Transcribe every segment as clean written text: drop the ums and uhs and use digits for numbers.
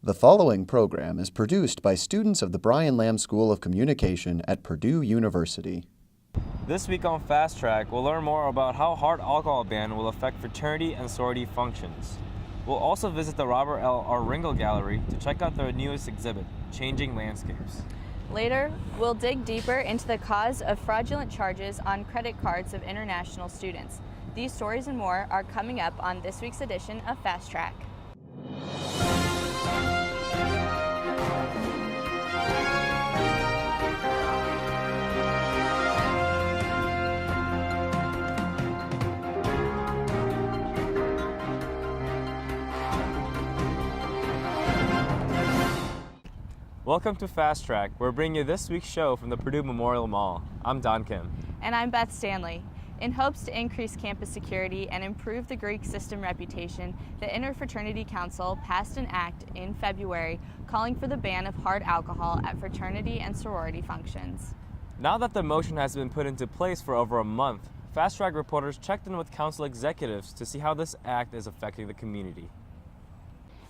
The following program is produced by students of the Brian Lamb School of Communication at Purdue University. This week on Fast Track, we'll learn more about how hard alcohol ban will affect fraternity and sorority functions. We'll also visit the Robert L. R. Ringel Gallery to check out their newest exhibit, Changing Landscapes. Later, we'll dig deeper into the cause of fraudulent charges on credit cards of international students. These stories and more are coming up on this week's edition of Fast Track. Welcome to Fast Track. We're bringing you this week's show from the Purdue Memorial Mall. I'm Don Kim. And I'm Beth Stanley. In hopes to increase campus security and improve the Greek system reputation, the Interfraternity Council passed an act in February calling for the ban of hard alcohol at fraternity and sorority functions. Now that the motion has been put into place for over a month, Fast Track reporters checked in with council executives to see how this act is affecting the community.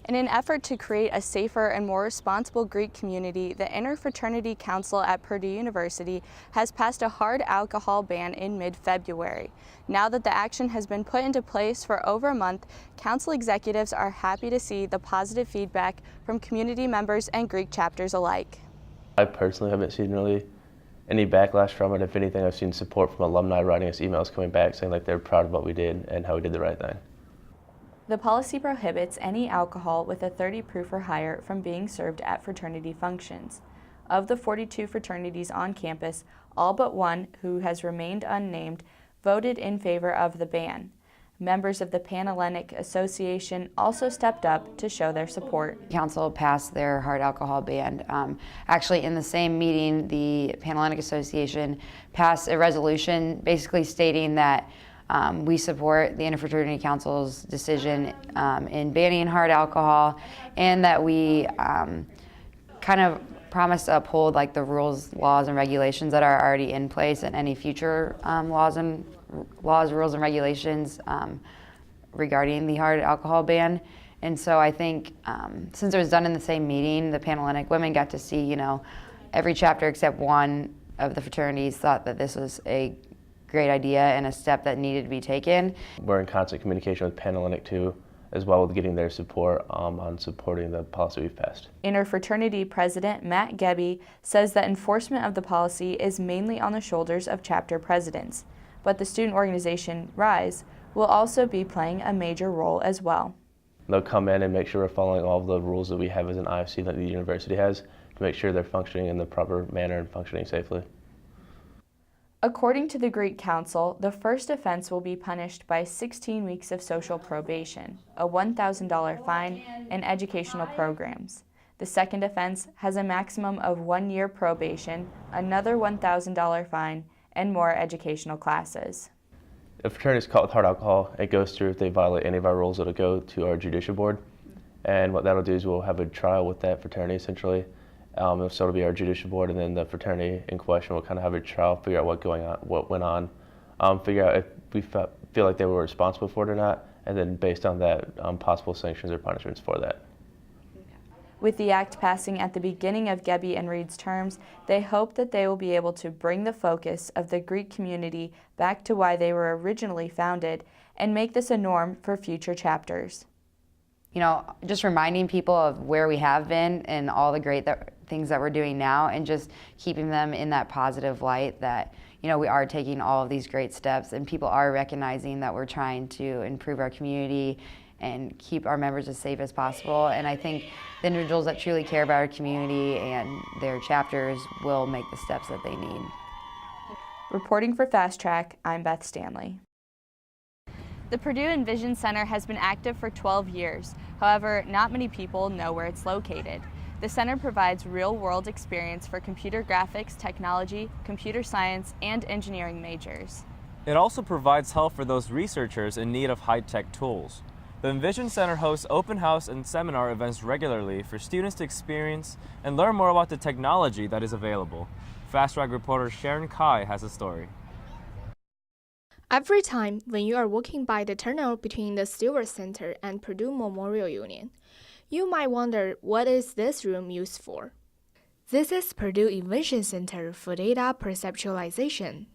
In an effort to create a safer and more responsible Greek community, the Interfraternity Council at Purdue University has passed a hard alcohol ban in mid-February. Now that the action has been put into place for over a month, council executives are happy to see the positive feedback from community members and Greek chapters alike. I personally haven't seen really any backlash from it. If anything, I've seen support from alumni writing us emails coming back saying like they're proud of what we did and how we did the right thing. The policy prohibits any alcohol with a 30 proof or higher from being served at fraternity functions. Of the 42 fraternities on campus, all but one, who has remained unnamed, voted in favor of the ban. Members of the Pan-Hellenic Association also stepped up to show their support. Council passed their hard alcohol ban. Actually, in the same meeting, the Pan-Hellenic Association passed a resolution basically stating that we support the Interfraternity Council's decision in banning hard alcohol, and that we kind of promise to uphold like the rules, laws, and regulations that are already in place, and any future laws, rules, and regulations regarding the hard alcohol ban. And so I think since it was done in the same meeting, the Pan-Hellenic women got to see, every chapter except one of the fraternities thought that this was a great idea and a step that needed to be taken. We're in constant communication with Pan-Hellenic too, as well with getting their support on supporting the policy we've passed. Interfraternity President Matt Gebbe says that enforcement of the policy is mainly on the shoulders of chapter presidents, but the student organization RISE will also be playing a major role as well. They'll come in and make sure we're following all of the rules that we have as an IFC that the university has to make sure they're functioning in the proper manner and functioning safely. According to the Greek Council, the first offense will be punished by 16 weeks of social probation, a $1,000 fine, and educational programs. The second offense has a maximum of 1 year probation, another $1,000 fine, and more educational classes. If fraternity is caught with hard alcohol, it goes through. If they violate any of our rules, it'll go to our judicial board. And what that'll do is we'll have a trial with that fraternity essentially. So it'll be our judicial board, and then the fraternity in question will kind of have a trial, figure out what went on, figure out if we feel like they were responsible for it or not, and then based on that, possible sanctions or punishments for that. With the act passing at the beginning of Gebbe and Reed's terms, they hope that they will be able to bring the focus of the Greek community back to why they were originally founded and make this a norm for future chapters. Just reminding people of where we have been and all the great things that we're doing now, and just keeping them in that positive light that, we are taking all of these great steps and people are recognizing that we're trying to improve our community and keep our members as safe as possible. And I think the individuals that truly care about our community and their chapters will make the steps that they need. Reporting for Fast Track, I'm Beth Stanley. The Purdue Envision Center has been active for 12 years. However, not many people know where it's located. The center provides real-world experience for computer graphics, technology, computer science, and engineering majors. It also provides help for those researchers in need of high-tech tools. The Envision Center hosts open house and seminar events regularly for students to experience and learn more about the technology that is available. Fast Track reporter Sharon Kai has a story. Every time when you are walking by the turnout between the Stewart Center and Purdue Memorial Union, You might wonder, what is this room used for? This is Purdue Invention Center for Data Perceptualization.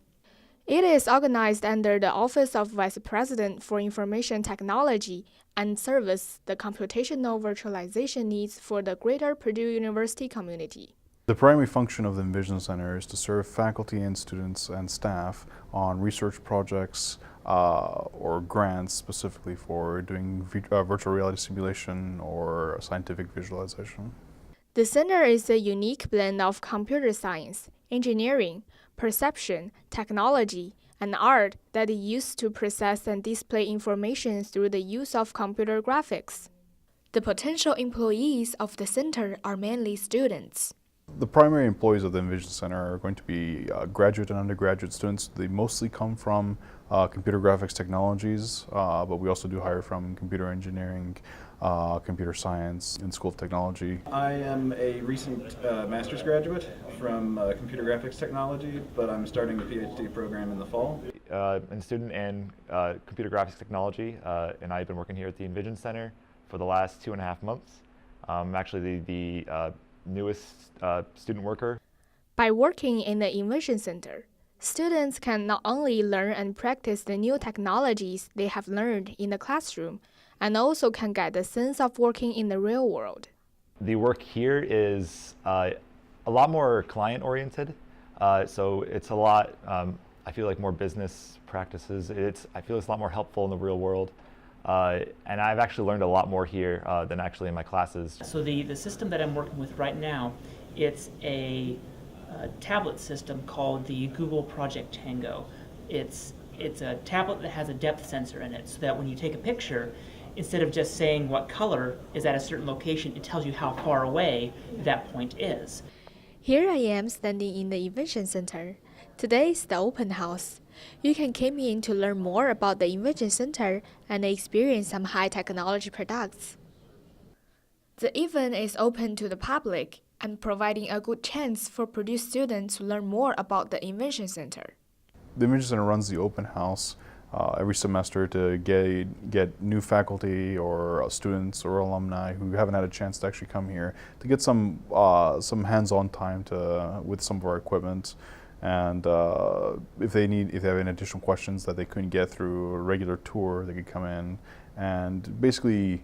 It is organized under the Office of Vice President for Information Technology and serves the computational virtualization needs for the greater Purdue University community. The primary function of the Invention Center is to serve faculty and students and staff on research projects or grants specifically for doing virtual reality simulation or scientific visualization. The center is a unique blend of computer science, engineering, perception, technology, and art that is used to process and display information through the use of computer graphics. The potential employees of the center are mainly students. The primary employees of the Invention Center are going to be graduate and undergraduate students. They mostly come from computer graphics technologies, but we also do hire from computer engineering, computer science, and School of Technology. I am a recent master's graduate from computer graphics technology, but I'm starting a PhD program in the fall. I'm a student in computer graphics technology, and I've been working here at the Invention Center for the last 2.5 months. I'm actually the newest student worker. By working in the Invention Center, students can not only learn and practice the new technologies they have learned in the classroom, and also can get the sense of working in the real world. The work here is a lot more client-oriented, so it's a lot, I feel like, more business practices. I feel it's a lot more helpful in the real world. And I've actually learned a lot more here than actually in my classes. So the system that I'm working with right now, it's a tablet system called the Google Project Tango. It's a tablet that has a depth sensor in it, so that when you take a picture, instead of just saying what color is at a certain location, it tells you how far away that point is. Here I am standing in the Invention Center. Today is the open house. You can come in to learn more about the Invention Center and experience some high technology products. The event is open to the public and providing a good chance for Purdue students to learn more about the Invention Center. The Invention Center runs the open house every semester to get new faculty or students or alumni who haven't had a chance to actually come here to get some hands-on time with some of our equipment. And if they have any additional questions that they couldn't get through a regular tour, they could come in and basically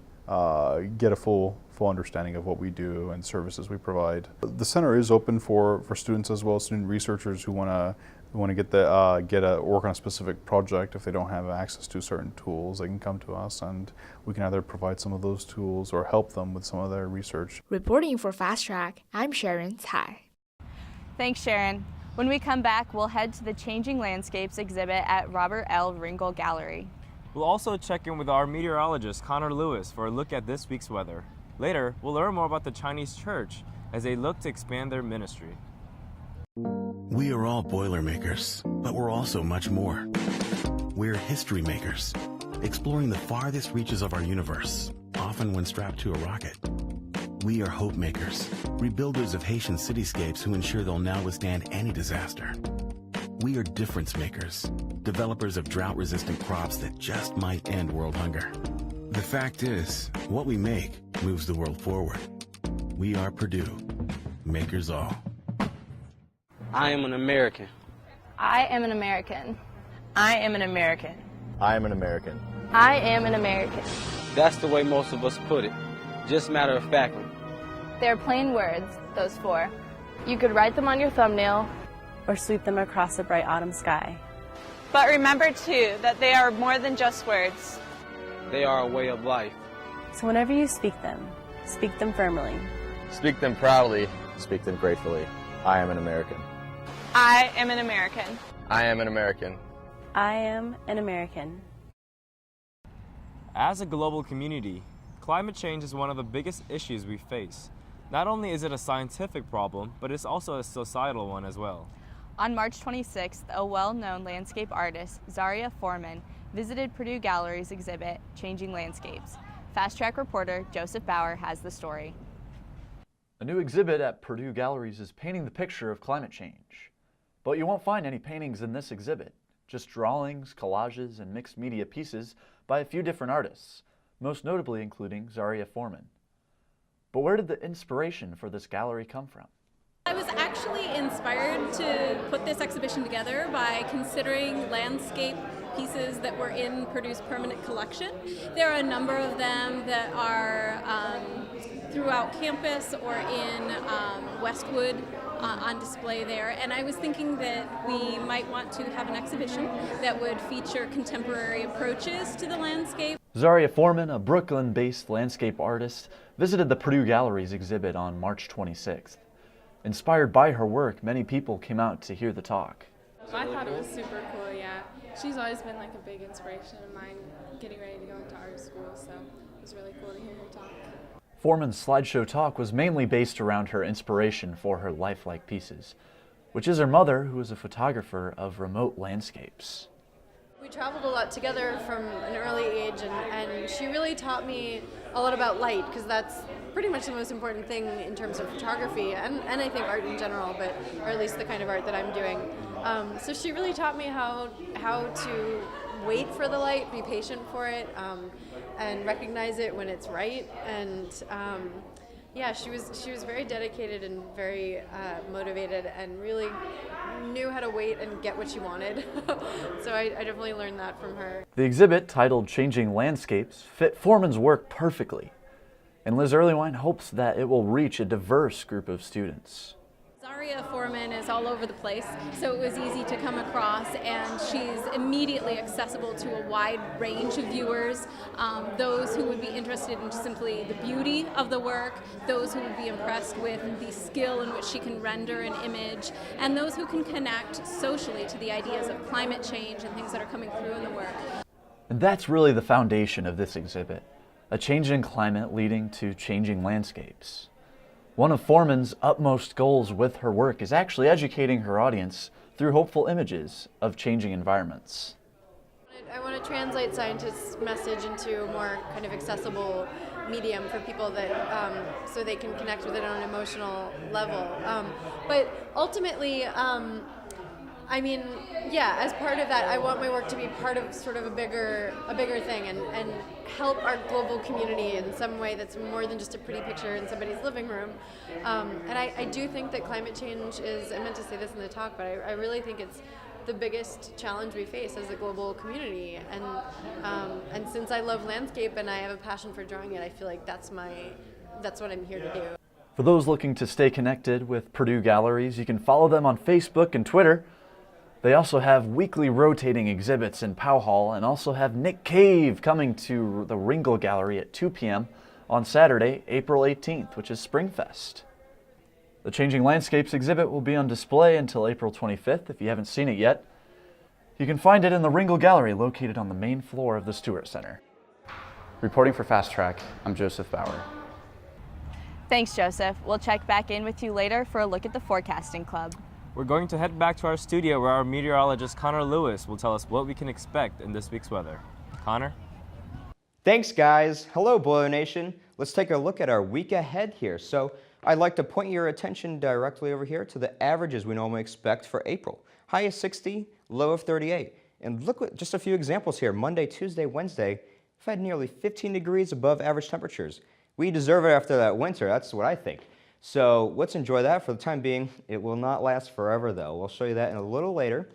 get a full understanding of what we do and services we provide. The center is open for students as well, student researchers who want to get work on a specific project. If they don't have access to certain tools, they can come to us and we can either provide some of those tools or help them with some of their research. Reporting for Fast Track, I'm Sharon Tsai. Thanks, Sharon. When we come back, we'll head to the Changing Landscapes exhibit at Robert L. Ringel Gallery. We'll also check in with our meteorologist, Connor Lewis, for a look at this week's weather. Later, we'll learn more about the Chinese church as they look to expand their ministry. We are all Boilermakers, but we're also much more. We're history makers, exploring the farthest reaches of our universe, often when strapped to a rocket. We are hope makers, rebuilders of Haitian cityscapes who ensure they'll now withstand any disaster. We are difference makers, developers of drought-resistant crops that just might end world hunger. The fact is, what we make moves the world forward. We are Purdue, makers all. I am an American. I am an American. I am an American. I am an American. I am an American. That's the way most of us put it, just matter of factly. They're plain words, those four. You could write them on your thumbnail or sweep them across a bright autumn sky. But remember, too, that they are more than just words. They are a way of life. So whenever you speak them firmly. Speak them proudly. Speak them gratefully. I am an American. I am an American. I am an American. I am an American. As a global community, climate change is one of the biggest issues we face. Not only is it a scientific problem, but it's also a societal one as well. On March 26th, a well-known landscape artist, Zaria Foreman, visited Purdue Gallery's exhibit, Changing Landscapes. Fast Track reporter Joseph Bauer has the story. A new exhibit at Purdue Galleries is painting the picture of climate change. But you won't find any paintings in this exhibit, just drawings, collages, and mixed media pieces by a few different artists, most notably including Zaria Foreman. But where did the inspiration for this gallery come from? I was actually inspired to put this exhibition together by considering landscape pieces that were in Purdue's permanent collection. There are a number of them that are throughout campus or in Westwood on display there, and I was thinking that we might want to have an exhibition that would feature contemporary approaches to the landscape. Zaria Foreman, a Brooklyn-based landscape artist, visited the Purdue Gallery's exhibit on March 26th. Inspired by her work, many people came out to hear the talk. I thought it was super cool, yeah. She's always been like a big inspiration of mine getting ready to go into art school, so it was really cool to hear her talk. Foreman's slideshow talk was mainly based around her inspiration for her lifelike pieces, which is her mother, who is a photographer of remote landscapes. We traveled a lot together from an early age, and she really taught me a lot about light, because that's pretty much the most important thing in terms of photography, and I think art in general, or at least the kind of art that I'm doing. So she really taught me how to wait for the light, be patient for it, and recognize it when it's right. And yeah, she was very dedicated and very motivated, and really knew how to wait and get what she wanted. So I definitely learned that from her. The exhibit, titled Changing Landscapes, fit Foreman's work perfectly, and Liz Earlywine hopes that it will reach a diverse group of students. Zaria Foreman is all over the place, so it was easy to come across, and she's immediately accessible to a wide range of viewers, those who would be interested in simply the beauty of the work, those who would be impressed with the skill in which she can render an image, and those who can connect socially to the ideas of climate change and things that are coming through in the work. And that's really the foundation of this exhibit, a changing climate leading to changing landscapes. One of Foreman's utmost goals with her work is actually educating her audience through hopeful images of changing environments. I want to translate scientists' message into a more kind of accessible medium for people that so they can connect with it on an emotional level. But ultimately, I mean, yeah, as part of that, I want my work to be part of sort of a bigger thing, and help our global community in some way that's more than just a pretty picture in somebody's living room. And I do think that climate change is, I meant to say this in the talk, but I really think it's the biggest challenge we face as a global community. And since I love landscape and I have a passion for drawing it, I feel like that's what I'm here to do. For those looking to stay connected with Purdue Galleries, you can follow them on Facebook and Twitter. They also have weekly rotating exhibits in Powell Hall, and also have Nick Cave coming to the Ringel Gallery at 2 p.m. on Saturday, April 18th, which is Springfest. The Changing Landscapes exhibit will be on display until April 25th. If you haven't seen it yet, you can find it in the Ringel Gallery located on the main floor of the Stewart Center. Reporting for Fast Track, I'm Joseph Bauer. Thanks, Joseph. We'll check back in with you later for a look at the Forecasting Club. We're going to head back to our studio where our meteorologist Connor Lewis will tell us what we can expect in this week's weather. Connor? Thanks, guys. Hello, Boiler Nation. Let's take a look at our week ahead here. So I'd like to point your attention directly over here to the averages we normally expect for April. High of 60, low of 38. And look at just a few examples here. Monday, Tuesday, Wednesday, we've had nearly 15 degrees above average temperatures. We deserve it after that winter, that's what I think. So let's enjoy that for the time being. It will not last forever, though. We'll show you that in a little later.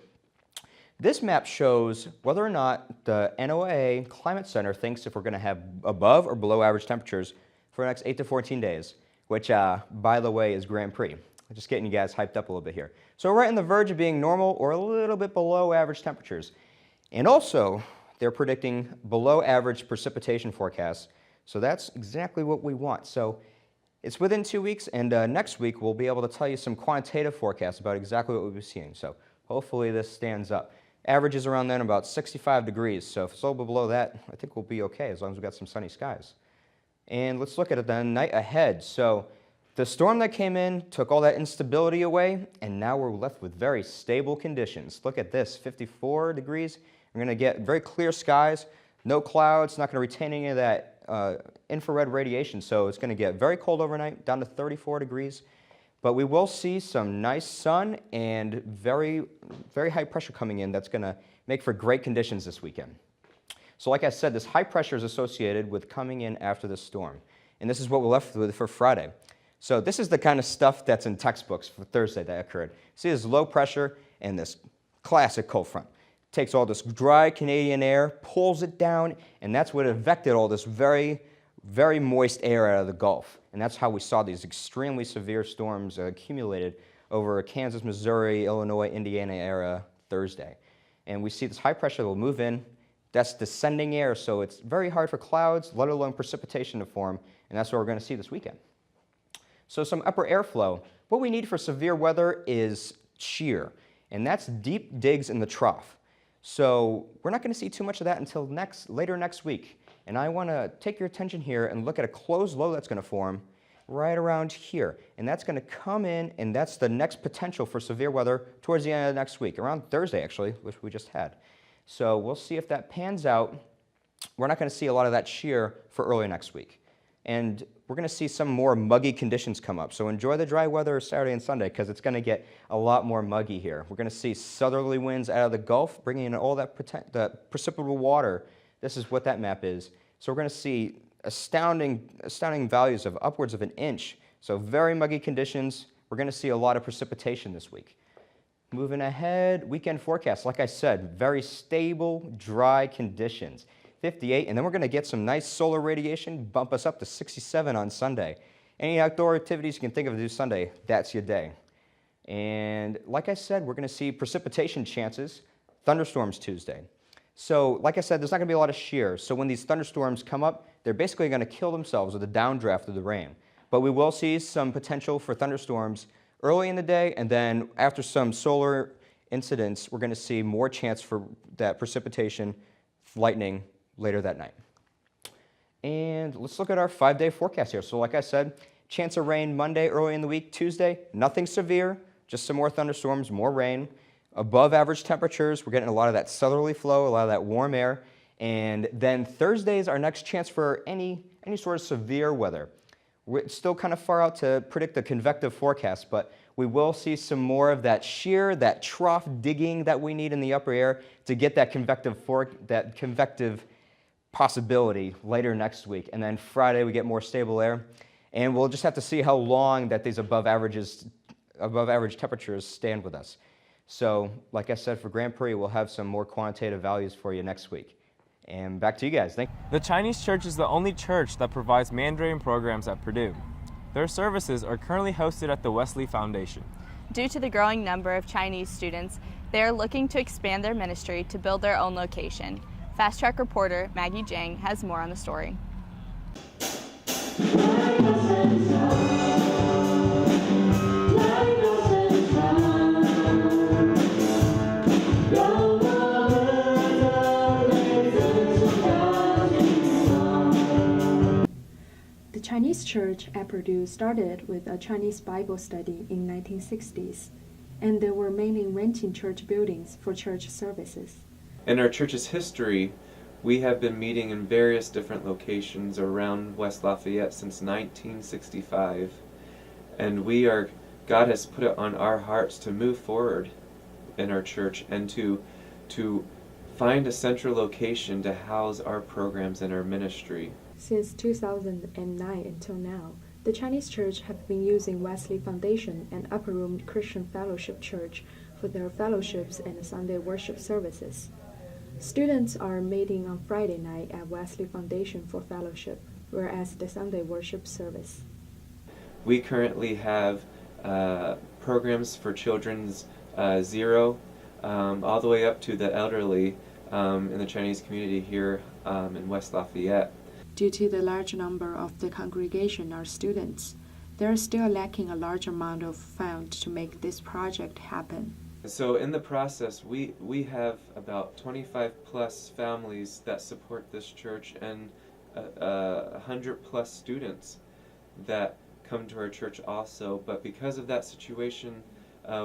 This map shows whether or not the NOAA Climate Center thinks if we're going to have above or below average temperatures for the next 8 to 14 days, which, by the way, is Grand Prix. I'm just getting you guys hyped up a little bit here. So we're right on the verge of being normal or a little bit below average temperatures. And also, they're predicting below average precipitation forecasts. So that's exactly what we want. So it's within 2 weeks, and next week we'll be able to tell you some quantitative forecasts about exactly what we'll be seeing. So hopefully this stands up. Averages around then about 65 degrees, so if it's a little bit below that, I think we'll be okay as long as we've got some sunny skies. And let's look at it then, night ahead. So the storm that came in took all that instability away, and now we're left with very stable conditions. Look at this, 54 degrees. We're going to get very clear skies, no clouds, not going to retain any of that infrared radiation, so it's going to get very cold overnight, down to 34 degrees. But we will see some nice sun and very, very high pressure coming in that's going to make for great conditions this weekend. So like I said, this high pressure is associated with coming in after the storm. And this is what we're left with for Friday. So this is the kind of stuff that's in textbooks for Thursday that occurred. See this low pressure and this classic cold front. Takes all this dry Canadian air, pulls it down, and that's what evected all this very, very moist air out of the Gulf. And that's how we saw these extremely severe storms accumulated over Kansas, Missouri, Illinois, Indiana area Thursday. And we see this high pressure that will move in. That's descending air, so it's very hard for clouds, let alone precipitation to form, and that's what we're going to see this weekend. So some upper airflow. What we need for severe weather is shear, and that's deep digs in the trough. So we're not going to see too much of that until later next week. And I want to take your attention here and look at a closed low that's going to form right around here. And that's going to come in, and that's the next potential for severe weather towards the end of next week, around Thursday actually, which we just had. So we'll see if that pans out. We're not going to see a lot of that shear for early next week. And we're going to see some more muggy conditions come up. So enjoy the dry weather Saturday and Sunday because it's going to get a lot more muggy here. We're going to see southerly winds out of the Gulf, bringing in all that precipitable water. This is what that map is. So we're going to see astounding values of upwards of an inch. So very muggy conditions. We're going to see a lot of precipitation this week. Moving ahead, weekend forecast. Like I said, very stable, dry conditions. 58, and then we're going to get some nice solar radiation, bump us up to 67 on Sunday. Any outdoor activities you can think of to do Sunday, that's your day. And like I said, we're going to see precipitation chances, thunderstorms Tuesday. So like I said, there's not going to be a lot of shear. So when these thunderstorms come up, they're basically going to kill themselves with the downdraft of the rain. But we will see some potential for thunderstorms early in the day, and then after some solar incidents, we're going to see more chance for that precipitation, lightning, later that night. And let's look at our 5-day forecast here. So like I said, chance of rain Monday early in the week. Tuesday, nothing severe, just some more thunderstorms, more rain. Above average temperatures, we're getting a lot of that southerly flow, a lot of that warm air. And then Thursday is our next chance for any sort of severe weather. We're still kind of far out to predict the convective forecast, but we will see some more of that shear, that trough digging that we need in the upper air to get that convective possibility later next week. And then Friday we get more stable air, and we'll just have to see how long that these above average temperatures stand with us. So like I said, for Grand Prix we'll have some more quantitative values for you next week. And back to you guys. Thank you. The Chinese Church is the only church that provides Mandarin programs at Purdue. Their services are currently hosted at the Wesley Foundation. Due to the growing number of Chinese students, they are looking to expand their ministry to build their own location. Fast Track reporter Maggie Jiang has more on the story. The Chinese church at Purdue started with a Chinese Bible study in 1960s, and they were mainly renting church buildings for church services. In our church's history, we have been meeting in various different locations around West Lafayette since 1965, and God has put it on our hearts to move forward in our church and to find a central location to house our programs and our ministry. Since 2009 until now, the Chinese church have been using Wesley Foundation and Upper Room Christian Fellowship Church for their fellowships and Sunday worship services. Students are meeting on Friday night at Wesley Foundation for fellowship, whereas the Sunday worship service. We currently have programs for children's 0 all the way up to the elderly in the Chinese community here in West Lafayette. Due to the large number of the congregation are students, they are still lacking a large amount of funds to make this project happen. So in the process, we have about 25 plus families that support this church and 100 plus students that come to our church also. But because of that situation,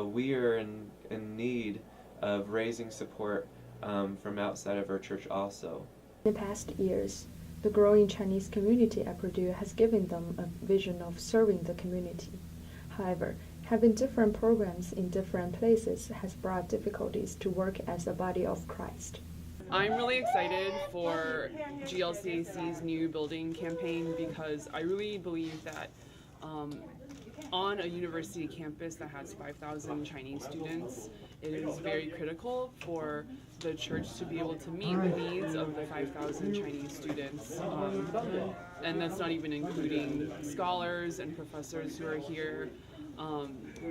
we are in need of raising support from outside of our church also. In the past years, the growing Chinese community at Purdue has given them a vision of serving the community. However, having different programs in different places has brought difficulties to work as a body of Christ. I'm really excited for GLCAC's new building campaign because I really believe that on a university campus that has 5,000 Chinese students, it is very critical for the church to be able to meet the needs of the 5,000 Chinese students. And that's not even including scholars and professors who are here.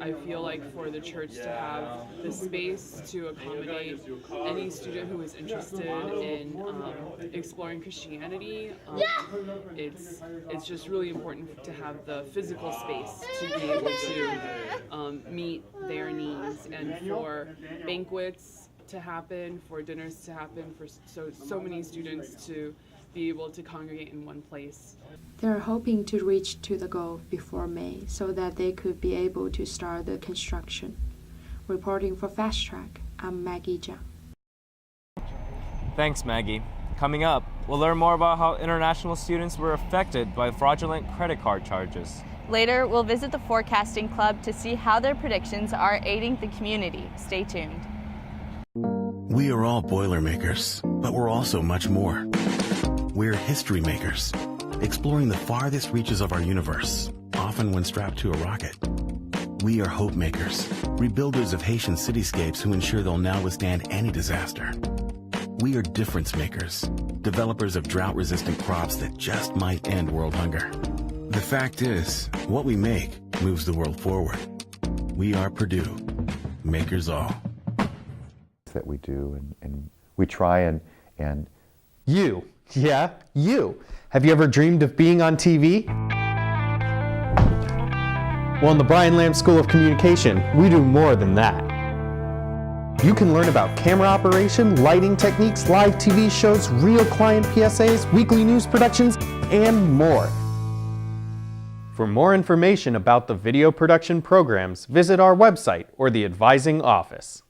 I feel like for the church to have the space to accommodate any student who is interested in exploring Christianity, it's just really important to have the physical space to be able to meet their needs, and for banquets to happen, for dinners to happen, for so many students to be able to congregate in one place. They're hoping to reach to the goal before May so that they could be able to start the construction. Reporting for Fast Track, I'm Maggie Zhang. Thanks, Maggie. Coming up, we'll learn more about how international students were affected by fraudulent credit card charges. Later, we'll visit the Forecasting Club to see how their predictions are aiding the community. Stay tuned. We are all Boilermakers, but we're also much more. We're history makers, exploring the farthest reaches of our universe, often when strapped to a rocket. We are hope makers, rebuilders of Haitian cityscapes who ensure they'll now withstand any disaster. We are difference makers, developers of drought-resistant crops that just might end world hunger. The fact is, what we make moves the world forward. We are Purdue, makers all. That we do, and we try and you. Yeah, you. Have you ever dreamed of being on TV? Well, in the Brian Lamb School of Communication, we do more than that. You can learn about camera operation, lighting techniques, live TV shows, real client PSAs, weekly news productions, and more. For more information about the video production programs, visit our website or the advising office.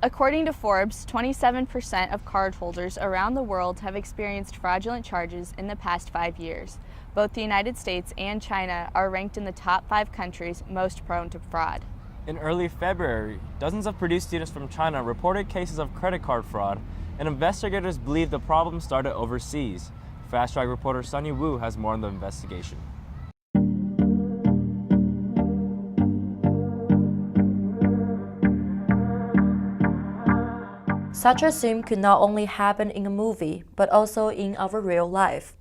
According to Forbes, 27% of cardholders around the world have experienced fraudulent charges in the past 5 years. Both the United States and China are ranked in the top 5 countries most prone to fraud. In early February, dozens of Purdue students from China reported cases of credit card fraud, and investigators believe the problem started overseas. Fast Track reporter Sunny Wu has more on the investigation. Such a scene could not only happen in a movie, but also in our real life.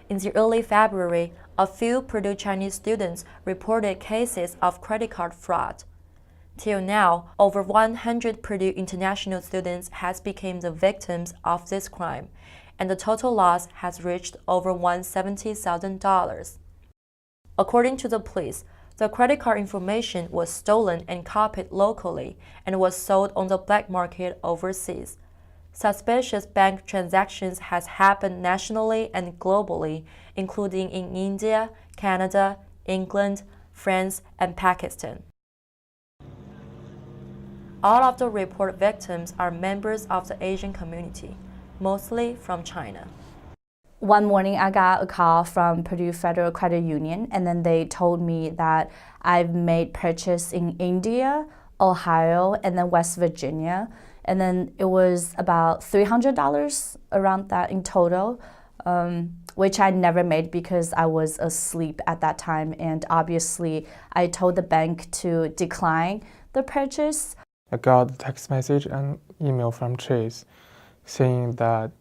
In the early February, a few Purdue Chinese students reported cases of credit card fraud. Till now, over 100 Purdue international students has become the victims of this crime, and the total loss has reached over $170,000. According to the police, the credit card information was stolen and copied locally and was sold on the black market overseas. Suspicious bank transactions has happened nationally and globally, including in India, Canada, England, France, and Pakistan. All of the reported victims are members of the Asian community, mostly from China. One morning I got a call from Purdue Federal Credit Union, and then they told me that I've made purchase in India, Ohio, and then West Virginia. And then it was about $300 around that in total, which I never made because I was asleep at that time. And obviously I told the bank to decline the purchase. I got a text message and email from Chase saying that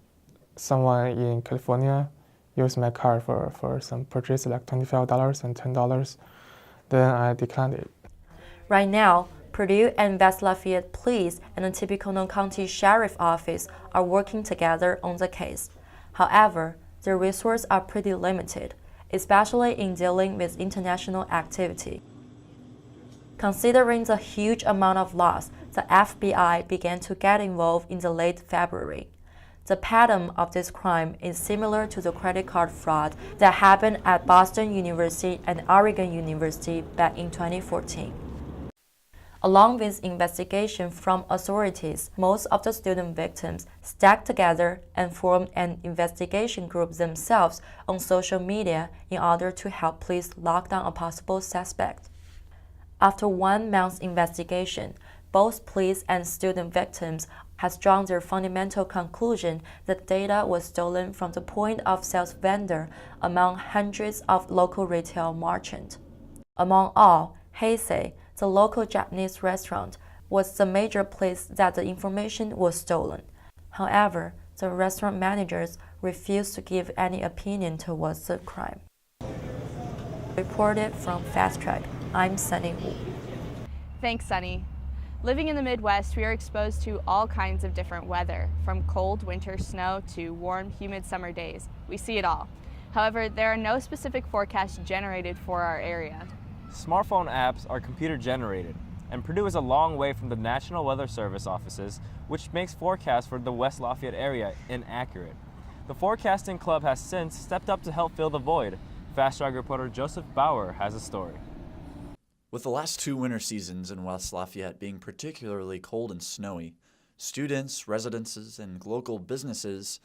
someone in California used my card for some purchase, like $25 and $10. Then I declined it. Right now, Purdue and West Lafayette Police and the Tippecanoe County Sheriff Office are working together on the case. However, their resources are pretty limited, especially in dealing with international activity. Considering the huge amount of loss, the FBI began to get involved in the late February. The pattern of this crime is similar to the credit card fraud that happened at Boston University and Oregon University back in 2014. Along with investigation from authorities, most of the student victims stuck together and formed an investigation group themselves on social media in order to help police lock down a possible suspect. After 1 month's investigation, both police and student victims has drawn their fundamental conclusion that data was stolen from the point-of-sale vendor among hundreds of local retail merchants. Among all, Heisei, the local Japanese restaurant, was the major place that the information was stolen. However, the restaurant managers refused to give any opinion towards the crime. Reported from Fast Track, I'm Sunny Wu. Thanks, Sunny. Living in the Midwest, we are exposed to all kinds of different weather, from cold winter snow to warm, humid summer days. We see it all. However, there are no specific forecasts generated for our area. Smartphone apps are computer generated, and Purdue is a long way from the National Weather Service offices, which makes forecasts for the West Lafayette area inaccurate. The Forecasting Club has since stepped up to help fill the void. Fast Track reporter Joseph Bauer has a story. With the last 2 winter seasons in West Lafayette being particularly cold and snowy, students, residences, and local businesses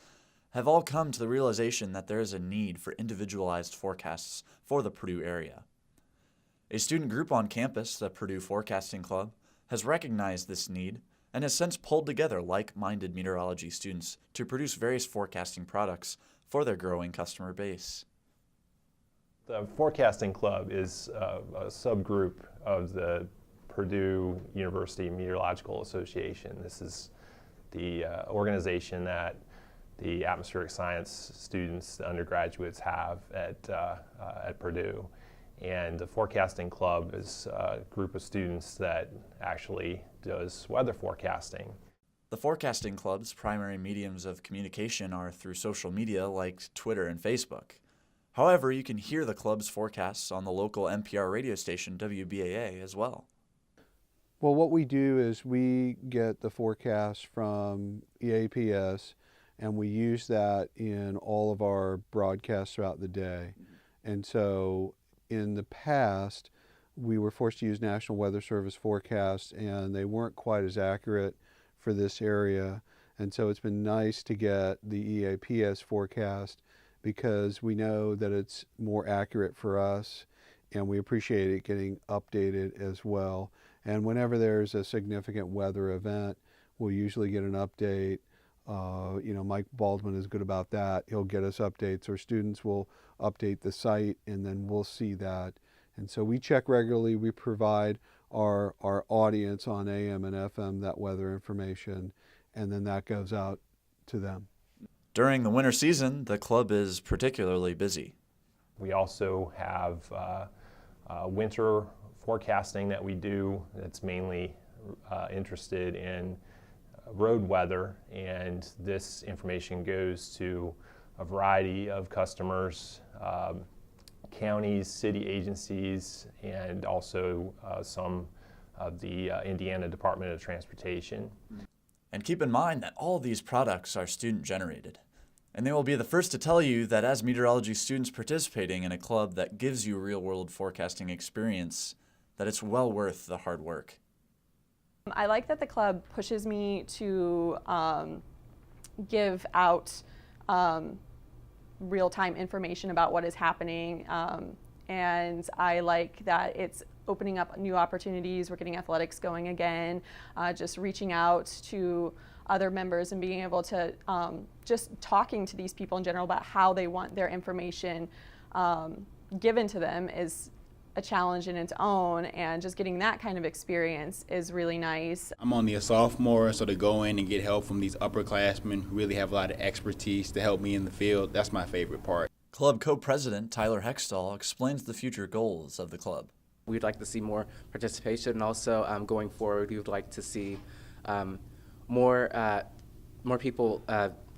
have all come to the realization that there is a need for individualized forecasts for the Purdue area. A student group on campus, the Purdue Forecasting Club, has recognized this need and has since pulled together like-minded meteorology students to produce various forecasting products for their growing customer base. The Forecasting Club is a subgroup of the Purdue University Meteorological Association. This is the organization that the atmospheric science students, the undergraduates, have at Purdue. And the Forecasting Club is a group of students that actually does weather forecasting. The Forecasting Club's primary mediums of communication are through social media like Twitter and Facebook. However, you can hear the club's forecasts on the local NPR radio station WBAA as well. Well, what we do is we get the forecast from EAPS and we use that in all of our broadcasts throughout the day. And so in the past, we were forced to use National Weather Service forecasts and they weren't quite as accurate for this area. And so it's been nice to get the EAPS forecast because we know that it's more accurate for us and we appreciate it getting updated as well. And whenever there's a significant weather event, we'll usually get an update. Mike Baldwin is good about that. He'll get us updates, or students will update the site and then we'll see that. And so we check regularly. We provide our audience on AM and FM that weather information, and then that goes out to them. During the winter season, the club is particularly busy. We also have winter forecasting that we do that's mainly interested in road weather, and this information goes to a variety of customers, counties, city agencies, and also some of the Indiana Department of Transportation. And keep in mind that all of these products are student-generated. And they will be the first to tell you that as meteorology students participating in a club that gives you real-world forecasting experience, that it's well worth the hard work. I like that the club pushes me to give out real-time information about what is happening, and I like that it's opening up new opportunities. We're getting athletics going again, just reaching out to other members and being able to just talking to these people in general about how they want their information given to them is a challenge in its own, and just getting that kind of experience is really nice. I'm only a sophomore, so to go in and get help from these upperclassmen who really have a lot of expertise to help me in the field, that's my favorite part. Club co-president Tyler Hextall explains the future goals of the club. We'd like to see more participation, and also going forward, we would like to see more people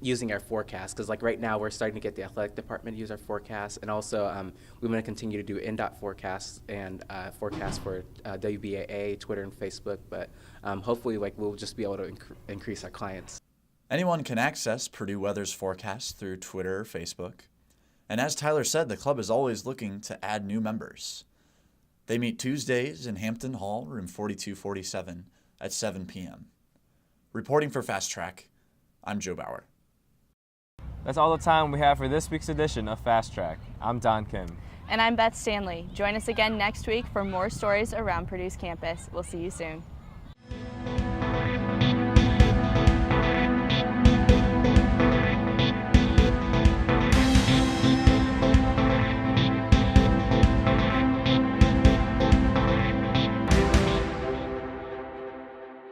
using our forecast, because like right now we're starting to get the athletic department to use our forecast, and also we want to continue to do in-depth forecasts and forecasts for WBAA, Twitter, and Facebook, but hopefully we'll just be able to increase our clients. Anyone can access Purdue Weather's forecast through Twitter or Facebook, and as Tyler said, the club is always looking to add new members. They meet Tuesdays in Hampton Hall, room 4247 at 7 p.m. Reporting for Fast Track, I'm Joe Bauer. That's all the time we have for this week's edition of Fast Track. I'm Don Kim. And I'm Beth Stanley. Join us again next week for more stories around Purdue's campus. We'll see you soon.